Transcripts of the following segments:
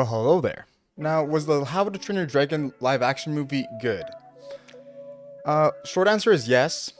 Well, hello there. Now, was the How to Train Your Dragon live action movie good? Short answer is yes.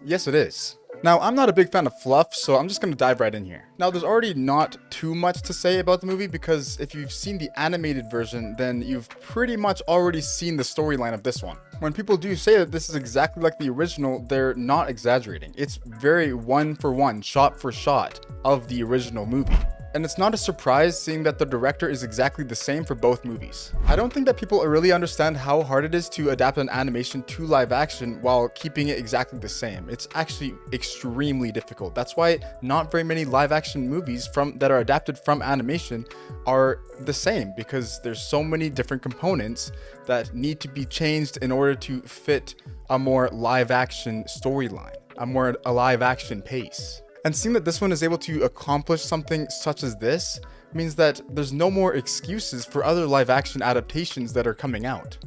Yes, it is. Now, I'm not a big fan of fluff, so I'm just gonna dive right in here. Now, there's already not too much to say about the movie because if you've seen the animated version, then you've pretty much already seen the storyline of this one. When people do say that this is exactly like the original, they're not exaggerating. It's very one for one, shot for shot of the original movie. And it's not a surprise seeing that the director is exactly the same for both movies. I don't think that people really understand how hard it is to adapt an animation to live action while keeping it exactly the same. It's actually extremely difficult. That's why not very many live action movies that are adapted from animation are the same, because there's so many different components that need to be changed in order to fit a more live action storyline, a live action pace. And seeing that this one is able to accomplish something such as this means that there's no more excuses for other live action adaptations that are coming out.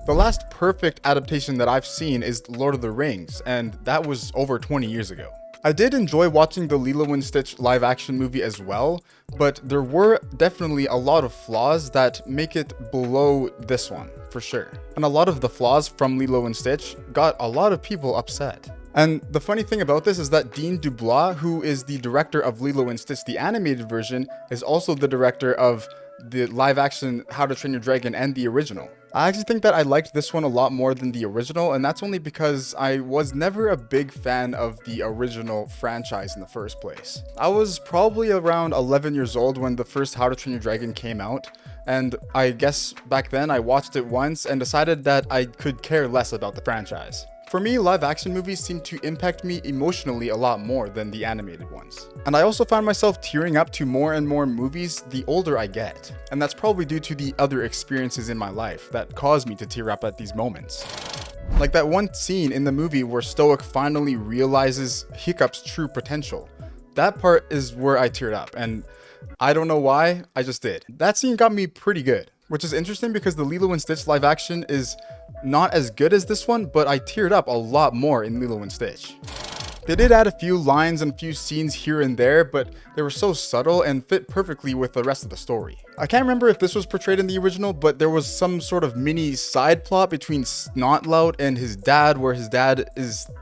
The last perfect adaptation that I've seen is Lord of the Rings, and that was over 20 years ago. I did enjoy watching the Lilo and Stitch live action movie as well, but there were definitely a lot of flaws that make it below this one, for sure. And a lot of the flaws from Lilo and Stitch got a lot of people upset. And the funny thing about this is that Dean Dubois, who is the director of Lilo and Stitch, the animated version, is also the director of the live action How to Train Your Dragon and the original. I actually think that I liked this one a lot more than the original, and that's only because I was never a big fan of the original franchise in the first place. I was probably around 11 years old when the first How to Train Your Dragon came out, and I guess back then I watched it once and decided that I could care less about the franchise. For me, live action movies seem to impact me emotionally a lot more than the animated ones. And I also found myself tearing up to more and more movies the older I get. And that's probably due to the other experiences in my life that caused me to tear up at these moments. Like that one scene in the movie where Stoic finally realizes Hiccup's true potential. That part is where I teared up, and I don't know why, I just did. That scene got me pretty good, which is interesting because the Lilo and Stitch live action is not as good as this one, but I teared up a lot more in Lilo and Stitch. They did add a few lines and a few scenes here and there, but they were so subtle and fit perfectly with the rest of the story. I can't remember if this was portrayed in the original, but there was some sort of mini side plot between Snotlout and his dad, where his dad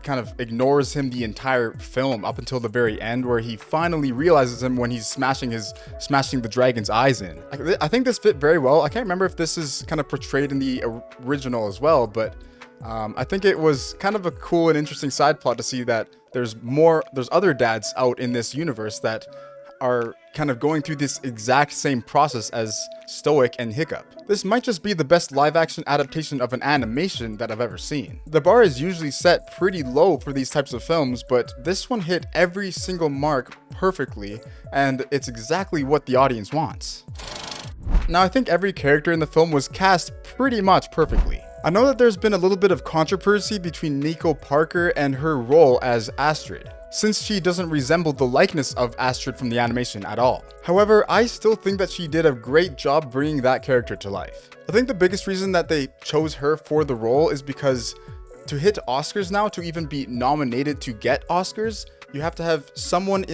kind of ignores him the entire film up until the very end, where he finally realizes him when he's smashing the dragon's eyes in. I think this fit very well. I can't remember if this is kind of portrayed in the original as well, but I think it was kind of a cool and interesting side plot to see that there's other dads out in this universe that are kind of going through this exact same process as Stoic and Hiccup. This might just be the best live action adaptation of an animation that I've ever seen. The bar is usually set pretty low for these types of films, but this one hit every single mark perfectly, and it's exactly what the audience wants. Now, I think every character in the film was cast pretty much perfectly. I know that there's been a little bit of controversy between Nico Parker and her role as Astrid, since she doesn't resemble the likeness of Astrid from the animation at all. However, I still think that she did a great job bringing that character to life. I think the biggest reason that they chose her for the role is because to hit Oscars now, to even be nominated to get Oscars, you have to have someone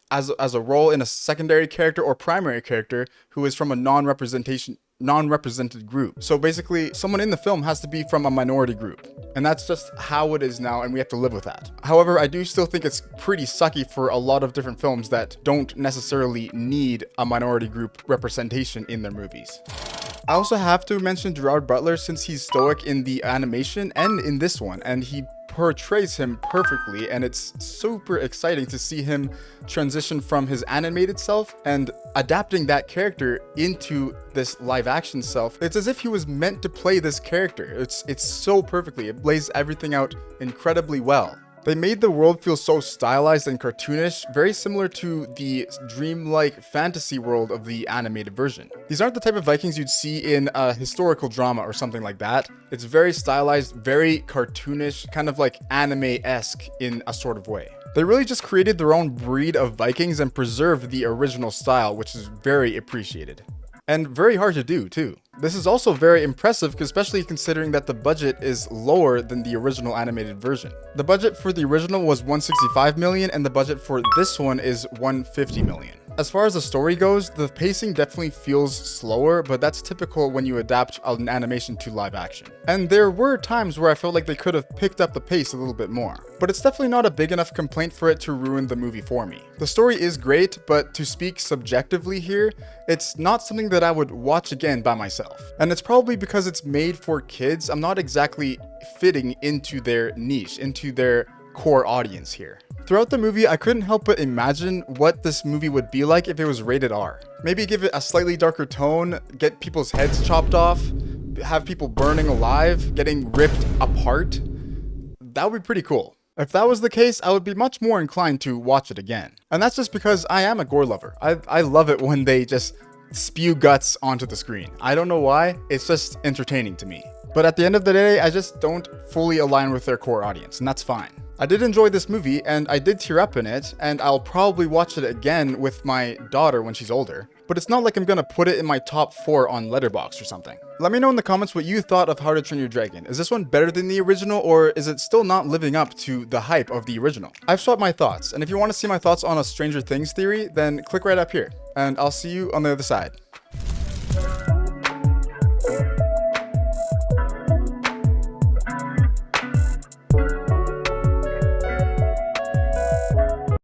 as a role in a secondary character or primary character who is from a non-represented group. So basically, someone in the film has to be from a minority group. And that's just how it is now, and we have to live with that. However, I do still think it's pretty sucky for a lot of different films that don't necessarily need a minority group representation in their movies. I also have to mention Gerard Butler, since he's Stoic in the animation and in this one, and he portrays him perfectly, and it's super exciting to see him transition from his animated self and adapting that character into this live action self. It's as if he was meant to play this character. It's so perfectly. It lays everything out incredibly well. They made the world feel so stylized and cartoonish, very similar to the dreamlike fantasy world of the animated version. These aren't the type of Vikings you'd see in a historical drama or something like that. It's very stylized, very cartoonish, kind of like anime-esque in a sort of way. They really just created their own breed of Vikings and preserved the original style, which is very appreciated. And very hard to do, too. This is also very impressive, especially considering that the budget is lower than the original animated version. The budget for the original was $165 million, and the budget for this one is $150 million. As far as the story goes, the pacing definitely feels slower, but that's typical when you adapt an animation to live action. And there were times where I felt like they could have picked up the pace a little bit more. But it's definitely not a big enough complaint for it to ruin the movie for me. The story is great, but to speak subjectively here, it's not something that I would watch again by myself. And it's probably because it's made for kids. I'm not exactly fitting into their niche, into their core audience here. Throughout the movie, I couldn't help but imagine what this movie would be like if it was rated R. Maybe give it a slightly darker tone, get people's heads chopped off, have people burning alive, getting ripped apart. That would be pretty cool. If that was the case, I would be much more inclined to watch it again. And that's just because I am a gore lover. I love it when they just spew guts onto the screen. I don't know why, it's just entertaining to me. But at the end of the day, I just don't fully align with their core audience, and that's fine. I did enjoy this movie, and I did tear up in it, and I'll probably watch it again with my daughter when she's older. But it's not like I'm gonna put it in my top 4 on Letterboxd or something. Let me know in the comments what you thought of How to Train Your Dragon. Is this one better than the original, or is it still not living up to the hype of the original? I've swapped my thoughts, and if you want to see my thoughts on a Stranger Things theory, then click right up here, and I'll see you on the other side.